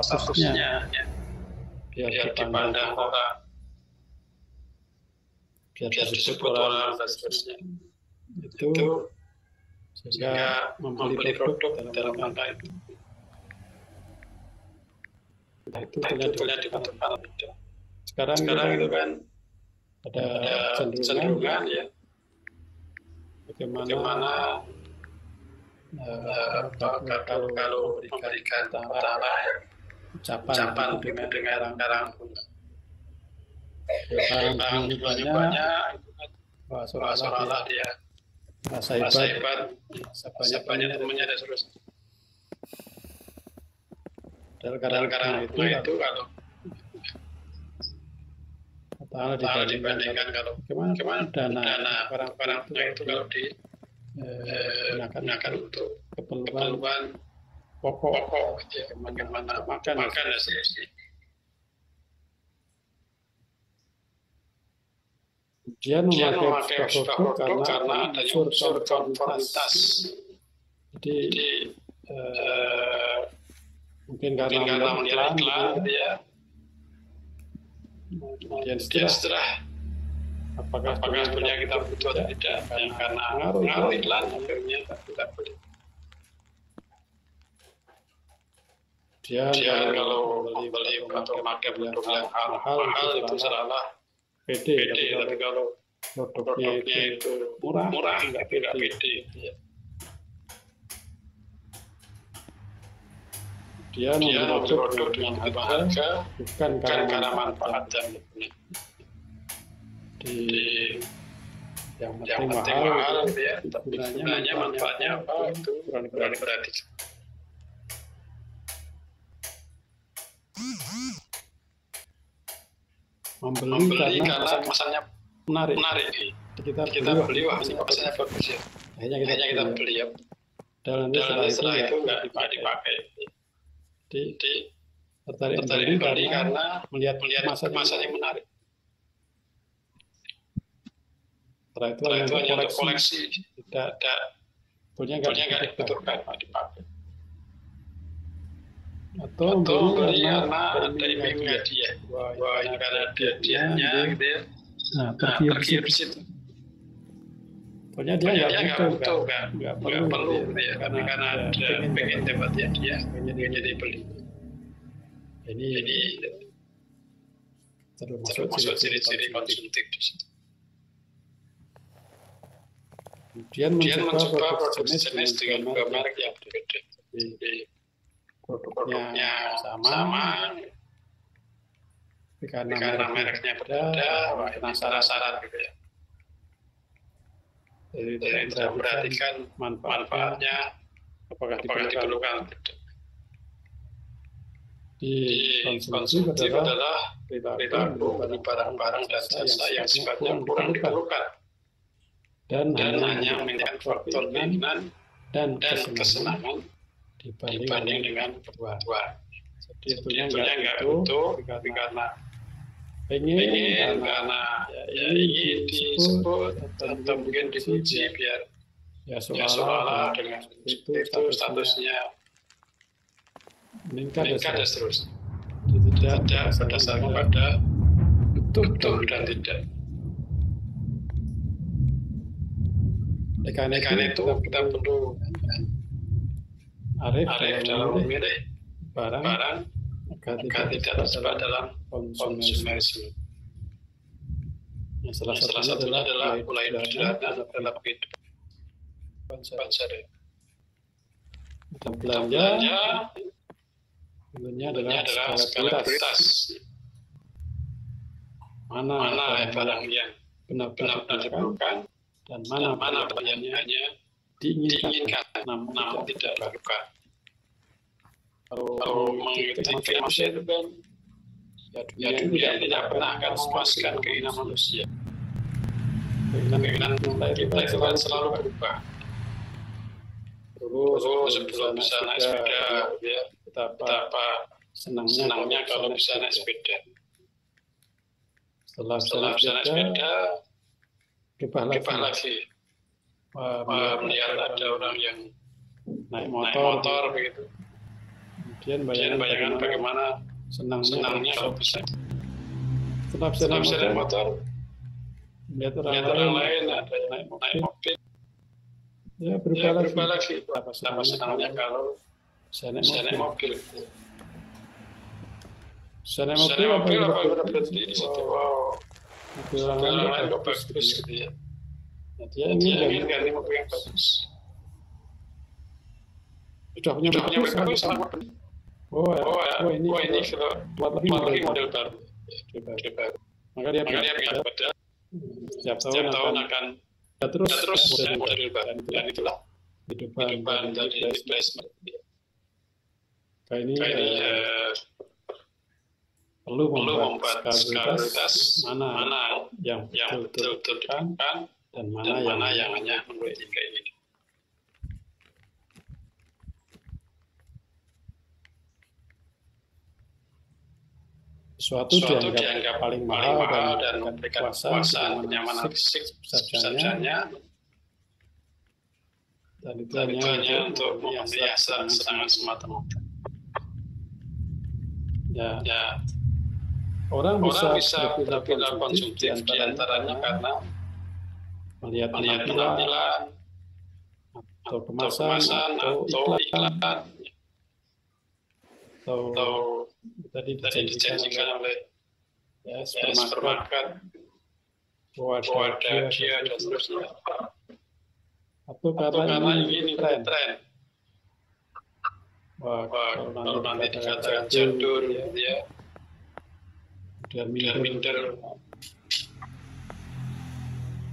statusnya ya. Biar dipandang orang, biar disebut orang dan seterusnya. Itu sehingga membeli produk dalam rangka itu. Itu punya dibutuhkan. Sekarang itu kan ada cenderungan ya. Bagaimana kalau memberikan ucapan dengan karang banyak seolah-olah dia merasa hebat, banyak temannya dan seterusnya. Dan karang itu kalau dibandingkan kalau bagaimana dana barang-barangnya itu kalau digunakan untuk keperluan pokok gitu ya, bagaimana makan dan seterusnya. Dia memakai sebuah produk karena adanya unsur konformitas. Jadi mungkin karena melihat iklan gitu ya. Kemudian setelah apakah sebenarnya kita butuh atau tidak, karena pengaruh iklan akhirnya kita beli. Dia kalau membeli atau memakai produk yang mahal itu salah PD, tapi kalau produknya itu murah nggak PD. Dia membeli produk dengan harga bukan karena manfaat dan yang penting mahal ya, tapi gunanya manfaatnya apa itu kurang diperhatikan. Membeli karena kemasannya menarik. Kita beli, wah ini kemasannya bagus ya. Akhirnya kita beli ya. Dan setelah itu nggak dipakai. Jadi tertarik beli karena melihat kemasannya menarik. Setelah itu hanya untuk koleksi, tidak punya nggak dibutuhkan dipakai. Atau beli karena ada iming-imingnya dia. Wah ini karena ada hadiahnya gitu ya. Nah, tergiur di situ. Pokoknya dia nggak butuh, nggak perlu gitu ya. Karena ada pengen dapat hadiah, jadi beli. Ini termasuk ciri-ciri konsumtif di situ. Kemudian mencoba produk jenis dengan dua merek yang berbeda. Jadi produknya sama, karena mereknya berbeda, wah ini penasaran gitu ya. Jadi tidak memperhatikan manfaatnya, apakah diperlukan. Di konsumsi adalah perilaku beli barang-barang dan jasa yang sifatnya kurang diperlukan dan hanya memiliki faktor keinginan dan kesenangan dibanding dengan kebutuhan. Jadi sebetulnya nggak butuh, tapi karena pengen, karena ya ingin disebut atau mungkin dipuji biar ya seolah-olah dengan itu statusnya meningkat dan seterusnya. Tidak berdasarkan pada betul dan tidak. Karena itu kita perlu arif dalam memilih barang agar tidak terjebak dalam konsumerisme. Salah satunya adalah mulai sederhana dalam kehidupan sehari-hari. Dan belanja tentunya adalah skala prioritas. Mana barang yang benar-benar diperlukan dan mana yang hanya diinginkan namun tidak dilakukan. Kalau mengikuti manusia itu kan ya dunia tidak pernah akan memuaskan keinginan manusia. Keinginan kita itu kan selalu berubah. Dulu sebelum bisa naik sepeda ya betapa senangnya kalau bisa naik sepeda. Setelah bisa naik sepeda berubah lagi. Melihat ada orang yang naik motor begitu. Kemudian bayangan bagaimana senangnya kalau bisa. Setelah bisa naik motor, melihat orang lain ada yang naik mobil. Ya berubah lagi. Apa senangnya kalau saya naik mobil. Saya naik mobil apa berhenti di situ. Wow, mobil orang lain kok bagus gitu ya. Dia ingin ganti mobil yang bagus. Sudah punya bagus sama. Oh ini kalau buat lagi model baru. Maka dia bilang pada setiap tahun akan terus model baru, dan itulah kehidupan dari replacement. Ini perlu membuat skala-prioritas mana yang betul-betul dilakukan dan mana yang hanya menurut keinginan. Suatu dianggap paling mahal dan memberikan kepuasan, kenyamanan fisik sebesar-besarnya, dan itu hanya untuk memenuhi hasrat kesenangan semata-mata. Ya, orang bisa berperilaku konsumtif diantaranya karena melihat penampilan atau kemasan atau iklan atau tadi dijanjikan oleh supermarket, Wadah dan seterusnya. Atau karena ini tren. Kalau nanti dikatakan jadul, ya, kemudian minder.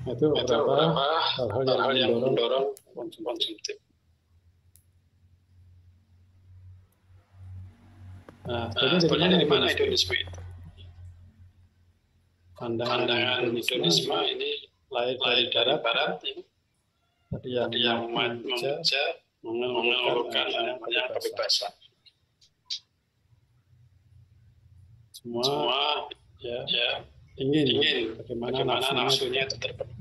Itu beberapa hal-hal yang mendorong konsumtif. Nah, dari mana hedonisme itu? Pandangan hedonisme ini lahir dari barat ini. Tadi yang mengeluhkan namanya kebebasan. Semua ingin bagaimana nafsunya itu terpenuhi.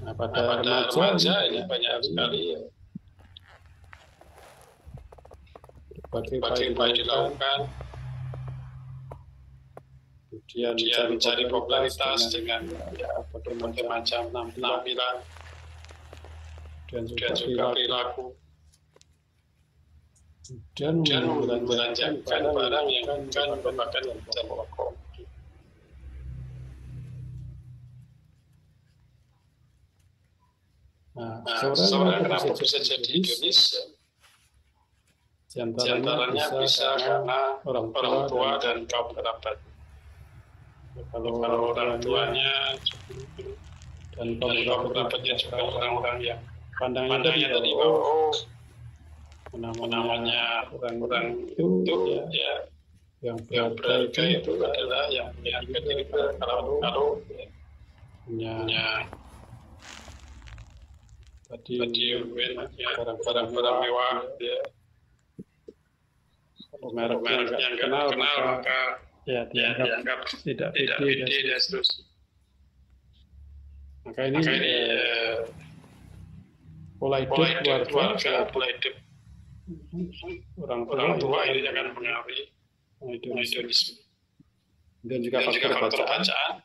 Nah, pada remaja ini banyak sekali berbagai upaya dilakukan, kemudian mencari popularitas dengan berbagai macam penampilan dan juga perilaku, dan membelanjakan barang yang bukan merupakan kebutuhan pokok. Nah, seorang kenapa bisa jadi hedonis? Diantaranya bisa karena orang tua dan kaum kerabat. Kalau orang tuanya dan kaum kerabatnya juga orang-orang yang pandangannya tadi bahwa namanya orang itu ya yang berharga itu adalah yang diri kalau punya tadi barang-barang mewah, ya, merek yang kenal maka dianggap tidak pede dan seterusnya. Maka ini pola hidup keluarga, pola hidup orang tua ini akan mengaruhi hedonisme. Dan juga faktor bacaan,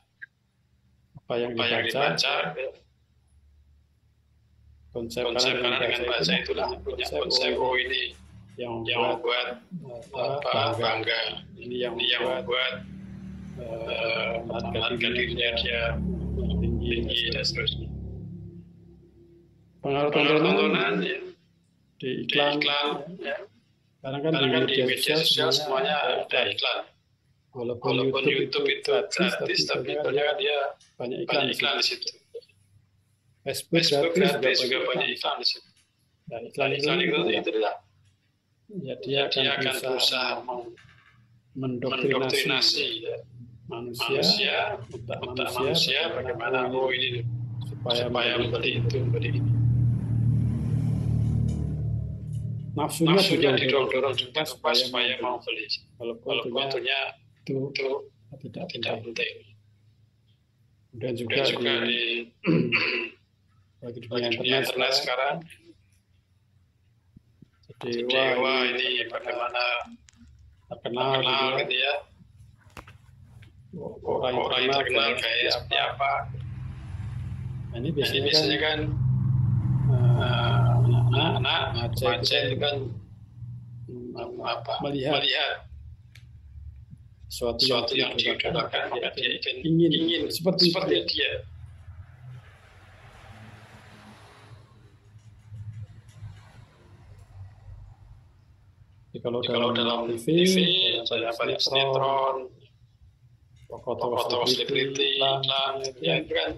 apa yang dibaca, konsep kanan dengan bahasa itulah punya konsep ini yang membuat bangga, ini yang membuat harga dirinya dia tinggi dan seterusnya. Pengaruh tontonan ya, di iklan ya. Karena kan di media sosial semuanya ada iklan. Walaupun YouTube itu gratis, tapi ternyata dia banyak iklan di situ. Facebook gratis juga banyak iklan di situ. Nah, iklan itu adalah ya, dia akan berusaha mendoktrinasi manusia bagaimana ini supaya membeli itu, membeli ini. Nafsunya didorong juga supaya mau beli, walaupun tentunya itu tidak penting. Dan juga di dunia internet sekarang dewa ini bagaimana terkenal gitu ya. Orang yang terkenal kayak seperti apa. Nah, ini biasanya kan anak-anak remaja itu kan melihat sesuatu yang diidolakan, maka dia ingin seperti dia. Jadi kalau dalam TV ada banyak sinetron, tokoh-tokoh selebriti, ya itu kan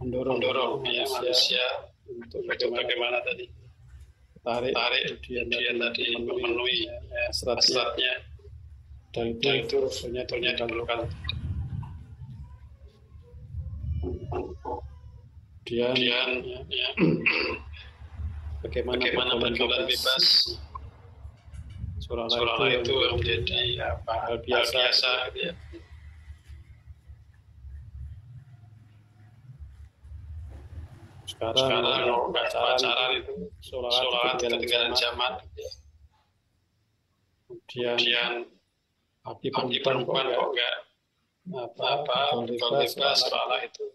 mendorong manusia untuk bagaimana tadi tarik dia tadi memenuhi hasratnya, dan itu ternyata diperlukan. Kemudian bagaimana pergaulan bebas seolah-olah itu menjadi hal biasa gitu ya. Sekarang pacaran itu seolah-olah ketinggalan zaman. Kemudian api perempuan kok enggak bebas seolah itu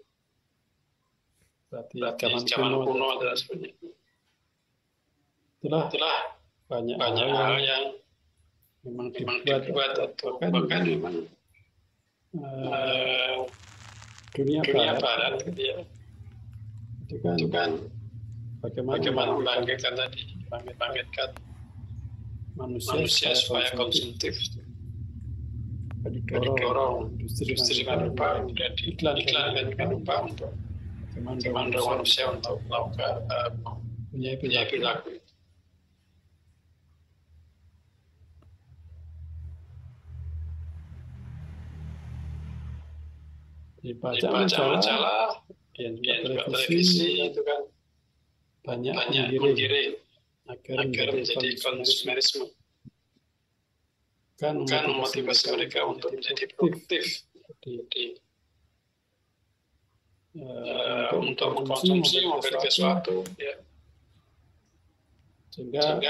berarti zaman kuno adalah seperti itu. Itulah banyak hal yang memang dibuat atau bahkan memang dunia barat gitu ya. Itu kan bagaimana membangkitkan manusia supaya konsumtif, didorong industri penerbangan dan iklan penerbangan untuk mendorong manusia untuk melakukan punya perilaku. Dibaca majalah, dan juga televisi itu kan banyak menggiring agar menjadi konsumerisme, kan memotivasi mereka untuk menjadi produktif, untuk mengkonsumsi membeli sesuatu ya. Sehingga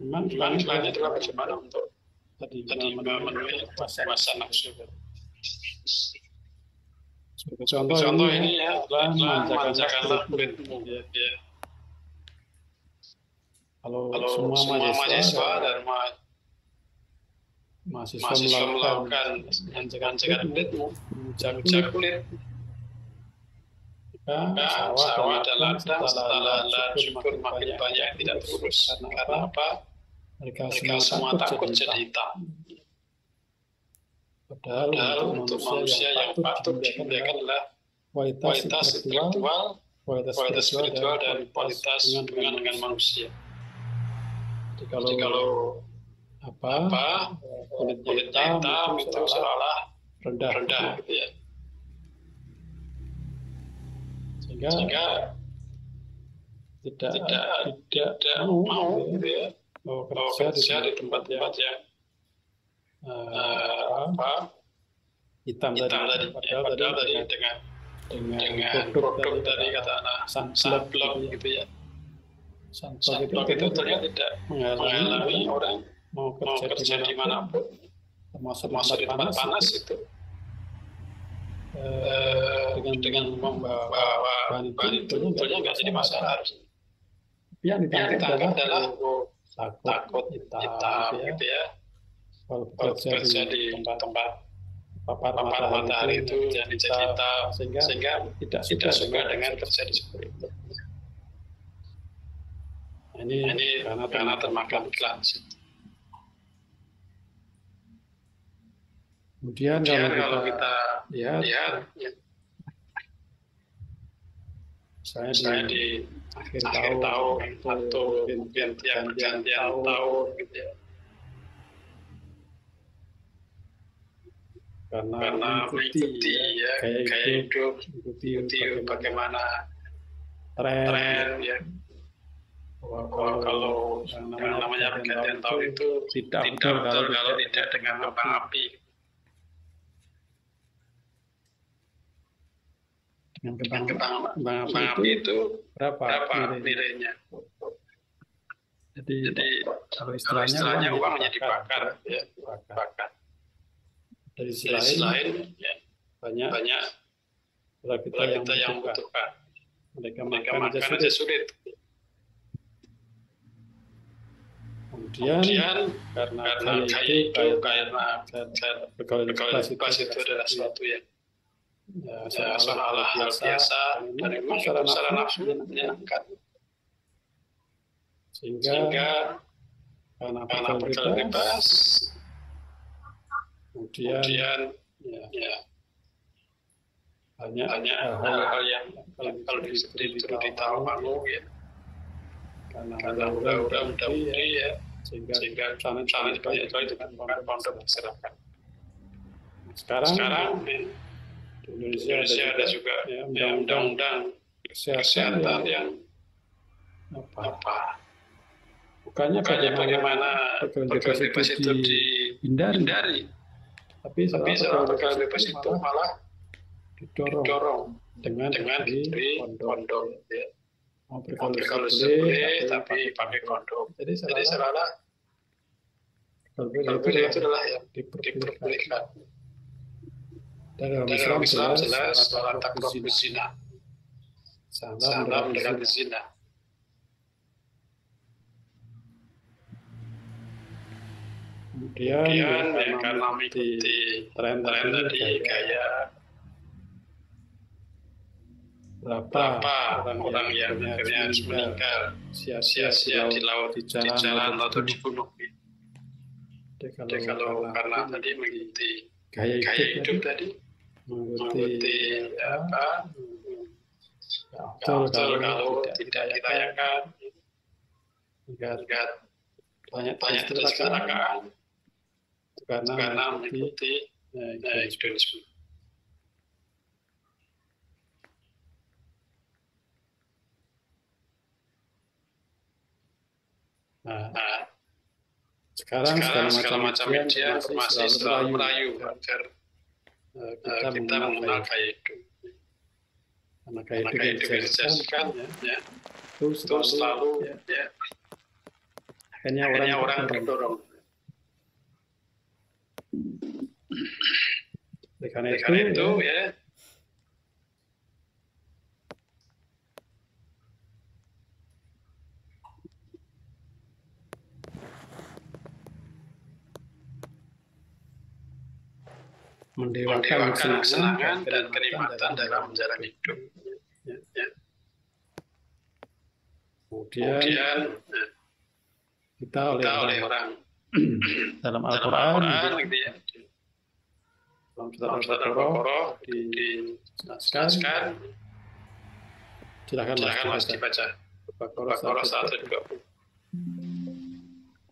memang iklannya itu bagaimana untuk tadi memenuhi puasa nafsu. Contoh ini ya, manjakanlah kulitmu. Ya. Kalau semua mahasiswa dan mahasiswa melakukan manjakan kulitmu, menjaga kulit, maka sawah dan ladang syukur makin banyak yang tidak terurus. Karena apa? Mereka semua takut jadi hitam. Padahal untuk manusia yang patut dimuliakan adalah kualitas intelektual, kualitas spiritual, dan kualitas hubungan dengan manusia. Jadi kalau kulitnya hitam itu seolah-olah rendah gitu ya. Sehingga tidak mau gitu ya, kerja di tempat-tempat yang hitam tadi, padahal tadi dengan produk tadi kata anak sunblock gitu ya. Sunblock itu ternyata tidak menghalangi orang mau kerja dimanapun, termasuk di tempat panas itu, dengan membawa bahan itu tentunya nggak jadi masalah. Yang ditangkap adalah takut hitam gitu ya. Kalau bekerja di tempat papar matahari itu jadi hitam, sehingga tidak suka dengan kerja di seperti itu. Ini karena termakan iklan. Kemudian kalau kita lihat saya di akhir tahun atau mungkin tiap pergantian tahun gitu ya. Karena mengikuti ya, gaya hidup, mengikuti bagaimana tren ya. Kalau yang namanya pergantian tahun itu tidak betul kalau tidak dengan kembang api. Dengan kembang api itu berapa nilainya? Jadi kalau istilahnya uangnya dibakar, ya, dibakar. Dari sisi lain ya, banyak kita yang membutuhkan. Mereka makan aja sulit. Kemudian karena kaya itu karena pegawai kelas itu adalah sesuatu yang seolah-olah hal biasa dan memang secara nafsu menyenangkan. Sehingga karena pegawai bebas, kemudian ya banyak hal yang kalau disuruh ditahu ya, karena udah ya, sehingga challenge banyak itu kan pondok masyarakat. Sekarang di Indonesia ada juga ya, undang-undang kesehatan yang bukannya bagaimana pegawai bebas itu dihindari, tapi pegawai bebas itu malah didorong dengan diberi kondom. Ya. Kalau boleh, tapi pakai kondom. Jadi seolah kalau boleh itu adalah yang diperbolehkan. Dan dalam Islam jelas wala taqrabu zina. Salam dengan zina. Kemudian ya, karena mengikuti tren tadi kayak berapa orang yang akhirnya harus meninggal sia-sia di laut, di jalan atau di gunung. Jadi kalau karena tadi mengikuti gaya hidup tadi, mengikuti apa? Kalau tidak dirayakan, banyak kecelakaan karena mengikuti hedonisme. Nah, sekarang segala macam media informasi selalu merayu agar kita mengenal gaya hidup. Karena gaya hidup yang dijelaskan, ya, itu selalu ya, akhirnya orang terdorong. Karena itu ya, mendewakan kesenangan dan kenikmatan dalam menjalani hidup. Ya. Kemudian kita oleh orang dalam Al-Quran gitu ya, dalam surat Al-Baqarah dijelaskan. Silakan Mas dibaca Al-Baqarah 120.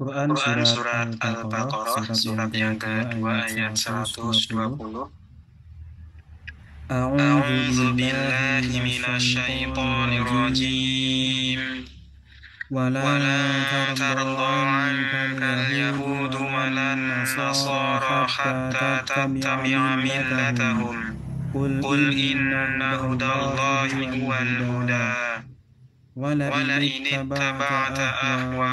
Quran Surat Al-Baqarah surat yang kedua ayat 120. A'udzu billahi minasyaitonir rajim. Walan tarda 'ankal yahudu walan nasara hatta tattabi'a millatahum. Qul inna hudallahi huwal huda. ولئن اتبعت أهواءهم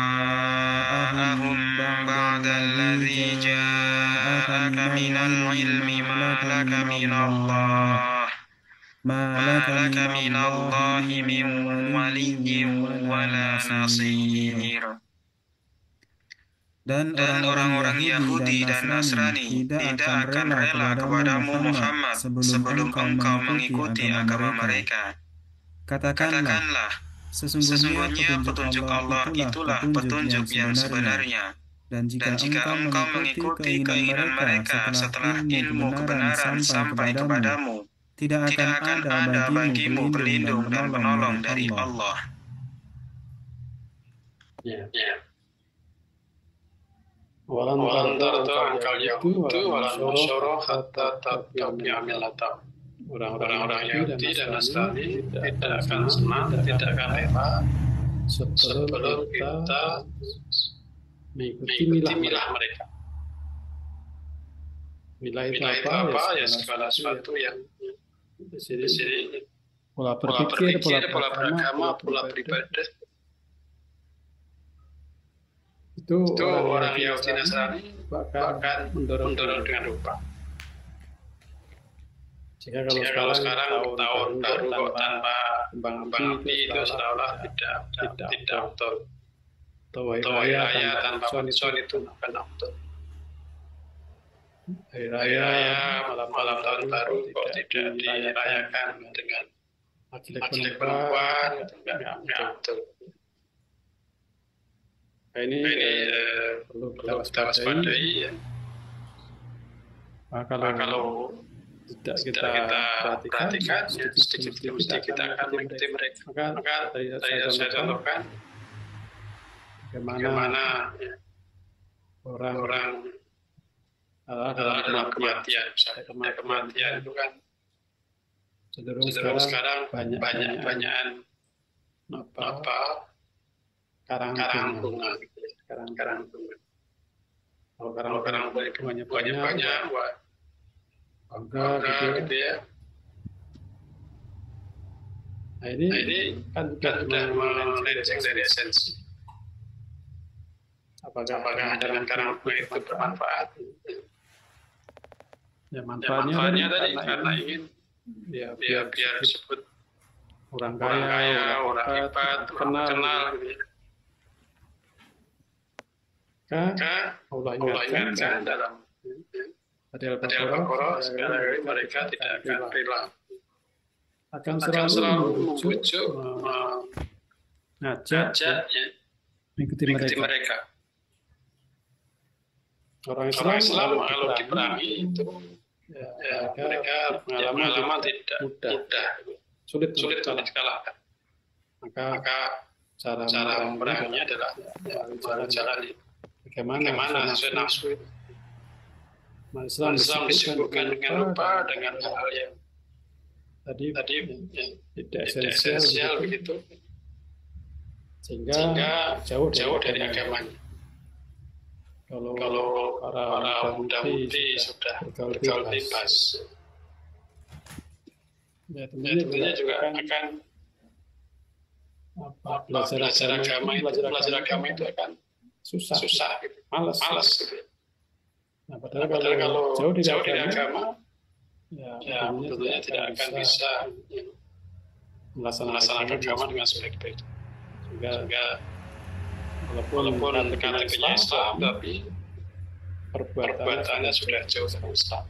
بعد الذي جاءك من العلم ما لك من الله من ولي ولا نصير. Dan orang-orang Yahudi dan Nasrani tidak akan rela kepadamu Muhammad sebelum engkau mengikuti agama mereka. Katakanlah, sesungguhnya petunjuk Allah itulah petunjuk yang sebenarnya. Dan jika engkau mengikuti keinginan mereka setelah ilmu kebenaran sampai kepadamu, tidak akan ada bagimu pelindung dan penolong dari Allah. Walan tarda ankal yahudu walan nasara hatta tattabi'a millatahum. Orang-orang Yahudi dan Nasrani tidak akan senang, tidak akan rela sebelum kita mengikuti milah mereka. Milah itu apa? Ya segala sesuatu yang di sini pola berpikir, pola beragama, pola beribadah. itu orang Yahudi Nasrani bahkan mendorong dengan rupa. Jika kalau sekarang tahun baru kok tanpa kembang api itu seolah-olah tidak betul. Atau hari raya tanpa mercon itu bukan betul. Hari raya malam tahun baru kok tidak dirayakan dengan majelis penumpang, nggak betul. Nah, ini perlu kita waspadai. Ya. Nah, kalau tidak kita perhatikan, ya, sedikit demi sedikit kita akan mengikuti mereka. Maka tadi saya contohkan bagaimana ya, orang dalam kematian, misalnya kematian itu kan cenderung sekarang banyak-banyakan karang bunga, gitu ya. Karang bunga. Kalau karang bunga itu banyak, bangga gitu ya. Nah ini kan sudah melenceng dari esensi. Apakah dengan karang bunga itu bermanfaat? Ya manfaatnya tadi karena ingin biar disebut orang kaya, orang hebat, orang kenal gitu ya. Allah ingatkan dalam Al-Baqarah sekali mereka tidak akan rela, akan selalu membujuk, ngajak ya, mengikuti mereka. Orang Islam kalau diperangi itu ya, mereka pengalaman tidak mudah, sulit dikalahkan. Maka cara memeranginya adalah jalan bagaimana sesuai nafsu itu. Islam disibukkan dengan lupa dengan hal yang tadi tidak esensial begitu, sehingga jauh dari agamanya. Kalau para muda-mudi sudah bergaul bebas, ya tentunya juga akan belajar agama itu akan susah gitu. Malas gitu. Nah, padahal kalau jauh dari agama, ya tentunya tidak akan bisa melaksanakan agama dengan sebaik-baik. Sehingga walaupun KTP-nya Islam, tapi perbuatannya sudah jauh dari Islam.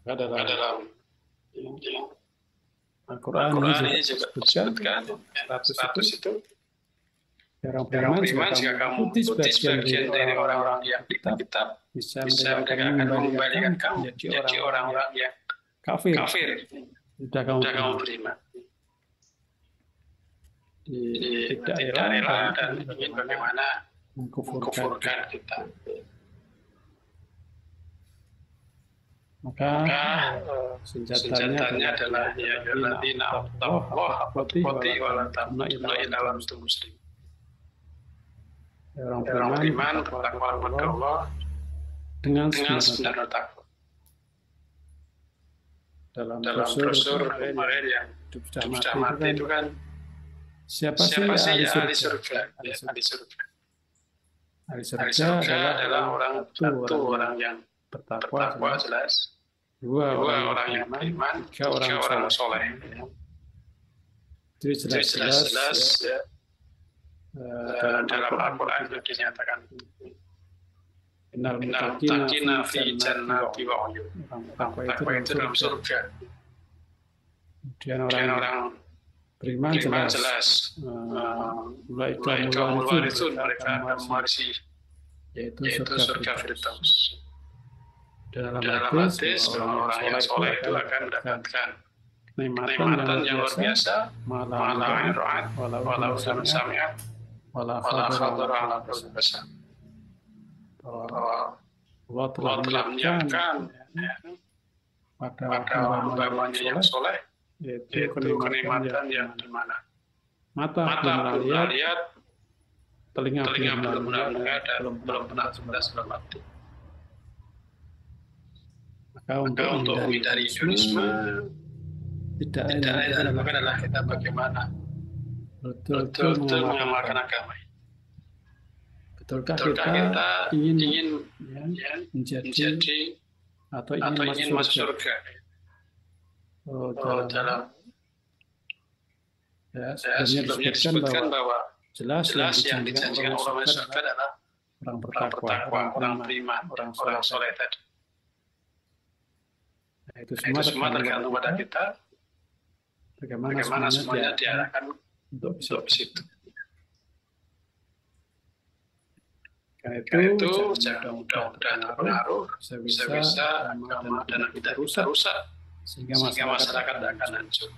Dalam Al-Quran ini juga disebutkan 100 itu orang beriman jika kamu ikuti sebagian dari orang-orang yang di kitab, bisa mereka akan mengembalikan kamu menjadi orang-orang yang kafir. Sudah kamu beriman. Tidak rela dan ingin bagaimana mengkufurkan kita. Maka senjatanya adalah ya alladzina Allah haqqa wa la tamutunna illa wa antum muslimun. Orang beriman bertakwa kepada Allah dengan sebenar takwa. Dalam brosur kemarin yang sudah mati itu kan siapa sih ahli surga? Ahli surga adalah orang yang bertakwa jelas, dua orang yang beriman, tiga orang soleh. Itu jelas ya. Dalam Al-Quran itu dinyatakan innal muttaqina fi jannati wa uyun. Takwa itu dalam surga. Kemudian orang beriman jelas. Ulaika al-warithun, mereka akan mewarisi yaitu surga Firdaus. Dalam hadis orang yang soleh itu akan mendapatkan nikmatan yang luar biasa, malah ro'at, walau sami'at, walau khadara ala besar. Allah telah menyiapkan pada hamba-hambanya yang soleh, yaitu kenikmatan yang di mana mata belum melihat, telinga belum pernah mendengar, dan belum pernah sebelum mati. Maka untuk menghindari dualisme, tidak adalah kita bagaimana betul-betul mengamalkan agama. Betulkah kita ingin menjadi atau ingin masuk surga? Dalam sebelumnya disebutkan bahwa jelas yang dijanjikan Allah masuk surga adalah orang bertakwa, orang beriman, orang soleh tadi. Nah, itu semua tergantung pada kita. Bagaimana semuanya diarahkan untuk ke situ. Karena itu jangan mudah terpengaruh, bisa agama dan kita rusak, sehingga masyarakat akan hancur.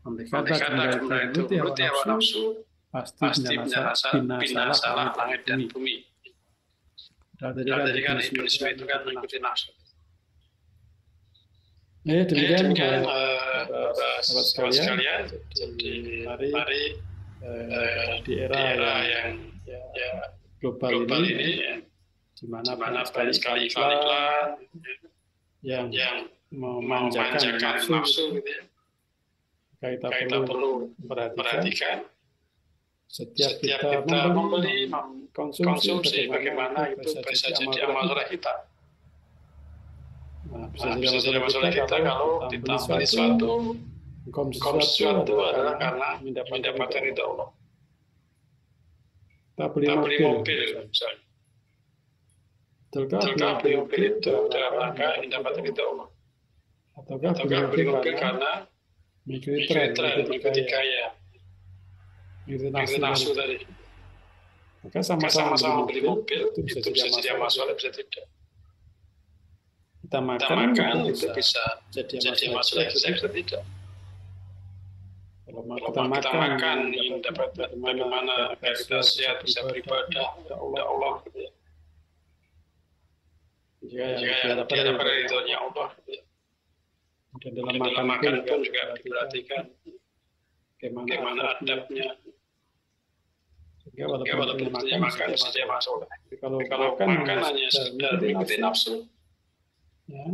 Andai kata menuruti hawa nafsu, pasti binasalah langit dan bumi. Jadi kan Indonesia itu kan mengikuti nafsu. Demikian sahabat sekalian. Jadi mari di era yang global ini, di mana banyak sekali iklan yang memanjakan nafsu, gitu ya. Kita perlu perhatikan setiap kita membeli, konsumsi, bagaimana itu bisa jadi amal soleh kita. Bisa jadi amal soleh kita kalau kita beli sesuatu adalah karena mendapatkan ridha Allah. Kita beli mobil misalnya. Betulkah beli mobil itu dalam rangka mendapatkan ridha Allah? Ataukah beli mobil karena mengikuti tren, mengikuti gaya, mengikuti nafsu tadi? Maka sama-sama beli mobil, itu bisa jadi amal soleh, bisa tidak. Kita makan itu bisa jadi amal soleh, bisa tidak. Kalau kita makan, ingin dapat bagaimana agar kita sehat, bisa beribadah kepada Allah. Jika dapat ridhonya Allah. Dan dalam makan pun juga diperhatikan bagaimana adabnya. Sehingga walaupun makan saja masuk. Kalau makan hanya sekedar mengikuti nafsu,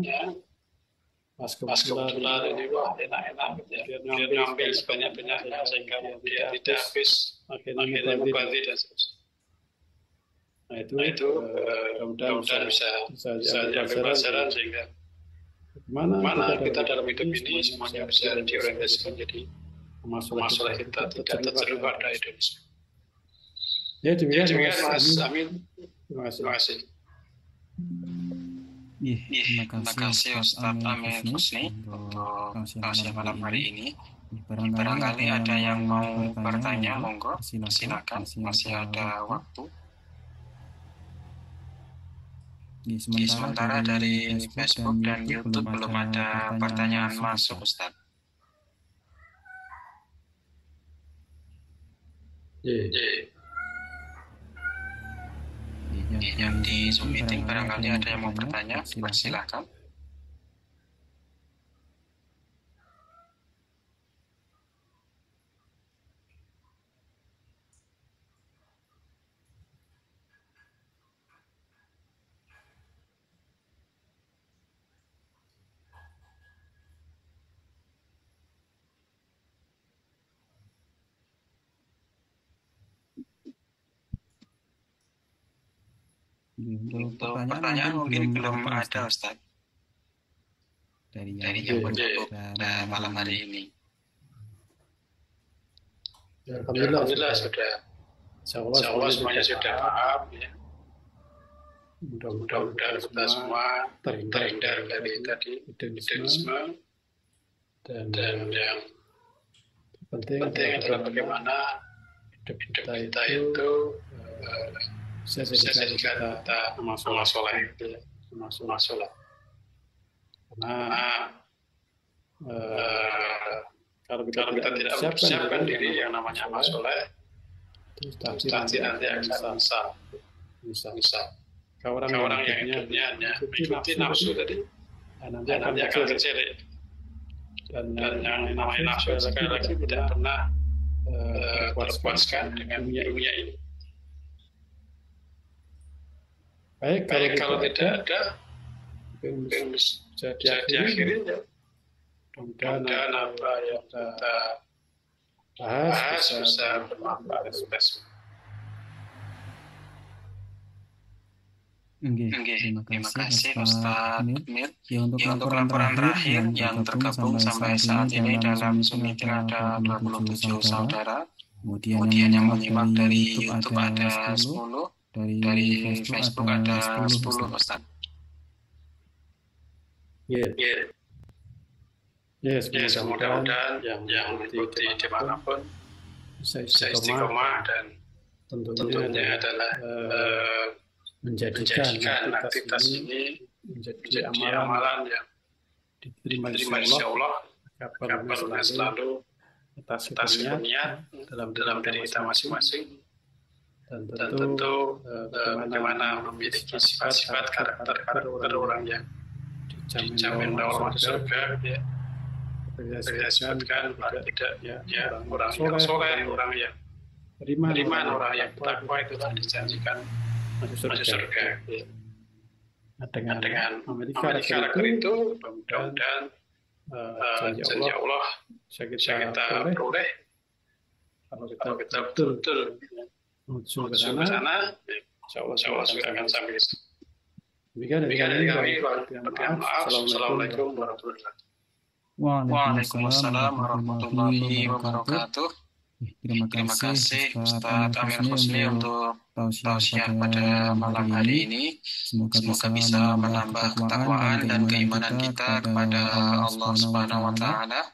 ya, pas kebetulan ini wah enak-enak, dia ngambil sebanyak-banyaknya sehingga dia tidak habis, akhirnya mubazir dan seterusnya. Nah itu mudah-mudahan bisa diambil pelajaran sehingga mana kita dalam hidup ini semuanya bisa diorientasikan jadi masalah kita tidak terlibat pada Indonesia. Ya demikian Mas Amin. Terima kasih. Terima kasih Ustaz Amin Husni untuk kajian malam hari ini. Barangkali ada yang mau bertanya, monggo silakan, masih ada waktu. Sementara dari Facebook dan YouTube belum ada pertanyaan masuk, Ustaz. Yang di Zoom meeting barangkali ada yang mau bertanya, silakan. Untuk pertanyaan mungkin belum ada, Ustaz, dari yang menyebut malam hari ini. Alhamdulillah sudah. Insyaallah semuanya sudah paham ya. Mudah-mudahan kita semua terhindar dari tadi hedonisme dan yang penting adalah bagaimana hidup kita itu bisa jadikan kita amal soleh, amal soleh. Karena kalau kita tidak mempersiapkan diri yang namanya amal soleh, nanti akan misal. Orang yang hidupnya hanya mengikuti nafsu tadi, nanti akan kecerik. Dan yang namanya nafsu sekali lagi tidak pernah terpuaskan dengan dunia ini. Baik, kalau tidak ada, mungkin bisa diakhiri ya. Mudah-mudahan apa yang kita bahas bisa bermanfaat. Terima kasih Ustaz Mir. Ya, untuk laporan terakhir yang tergabung sampai saat ini dalam Zoom meeting ada 27 saudara. Kemudian yang menyimak dari YouTube ada 10, dari Facebook ada 10 Ustaz. Yes, mudah-mudahan yang mengikuti dimanapun bisa istiqomah dan tentunya adalah menjadikan aktivitas ini menjadi amalan yang diterima insya Allah, kapan selalu atas niat dalam diri kita masing-masing, dan tentu bagaimana memiliki sifat-sifat karakter orang yang dijamin Allah masuk surga. Saya sebutkan tidak orang yang soleh, orang yang beriman, orang yang takwa itu dijanjikan masuk surga. Dengan memiliki karakter itu, mudah-mudahan janji Allah bisa kita peroleh. Kalau kita betul-betul menuju ke sana, insya Allah juga akan sampai. Demikian dari kami. Maaf. Assalamualaikum warahmatullahi wabarakatuh. Waalaikumsalam warahmatullahi wabarakatuh. Terima kasih Ustaz Amir Husni untuk tausiah pada malam hari ini. Semoga bisa menambah ketakwaan dan keimanan kita kepada Allah Subhanahu wa Ta'ala.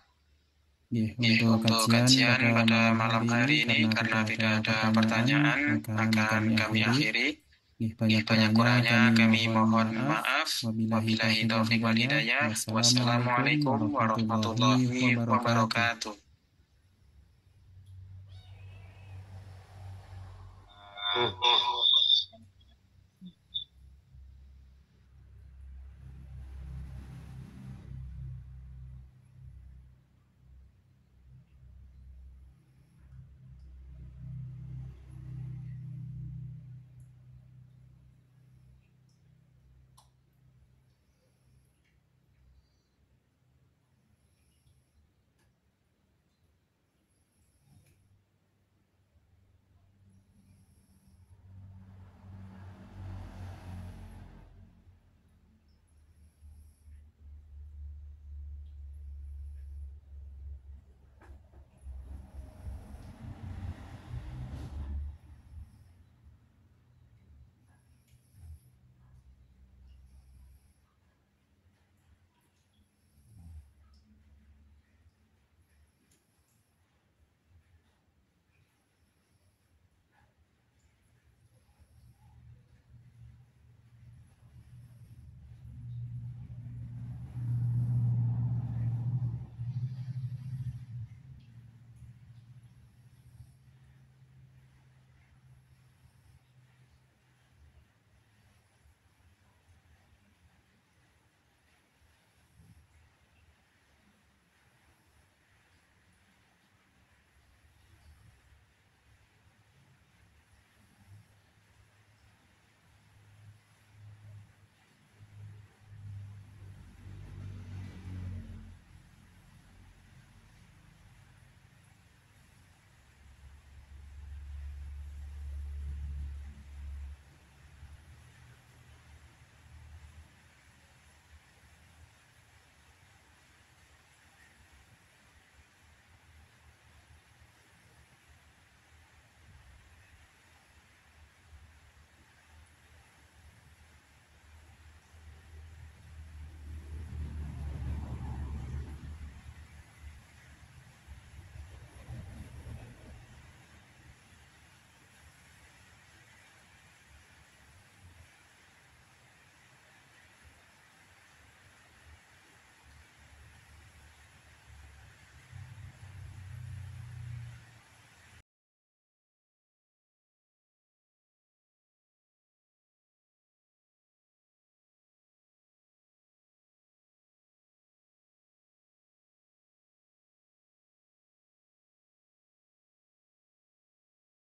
Untuk kajian pada malam hari ini, karena tidak ada pertanyaan, akan kami akhiri. Banyak kurangnya kami mohon maaf. Wabillahi taufiq wal hidayah. Wassalamualaikum warahmatullahi wabarakatuh.